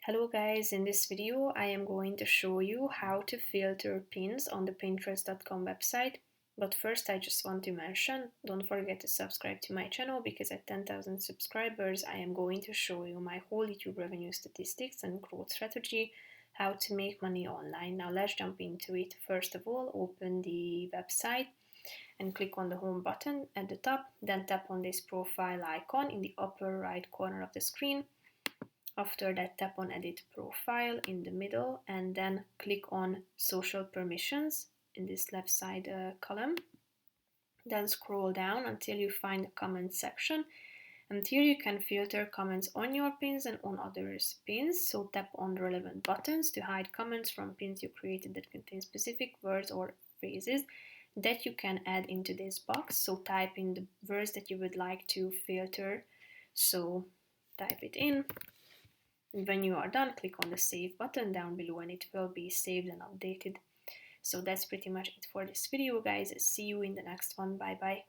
Hello guys, in this video I am going to show you how to filter pins on the Pinterest.com website. But first I just want to mention, don't forget to subscribe to my channel because at 10,000 subscribers I am going to show you my whole YouTube revenue statistics and growth strategy, how to make money online. Now let's jump into it. First of all, open the website and click on the home button at the top, then tap on this profile icon in the upper right corner of the screen. After that, tap on Edit Profile in the middle and then click on Social Permissions in this left side column. Then scroll down until you find the comments section. And here you can filter comments on your pins and on others' pins. So tap on the relevant buttons to hide comments from pins you created that contain specific words or phrases that you can add into this box. So type in the words that you would like to filter. So type it in. When you are done, click on the save button down below and it will be saved and updated. So that's pretty much it for this video, guys. See you in the next one. Bye bye.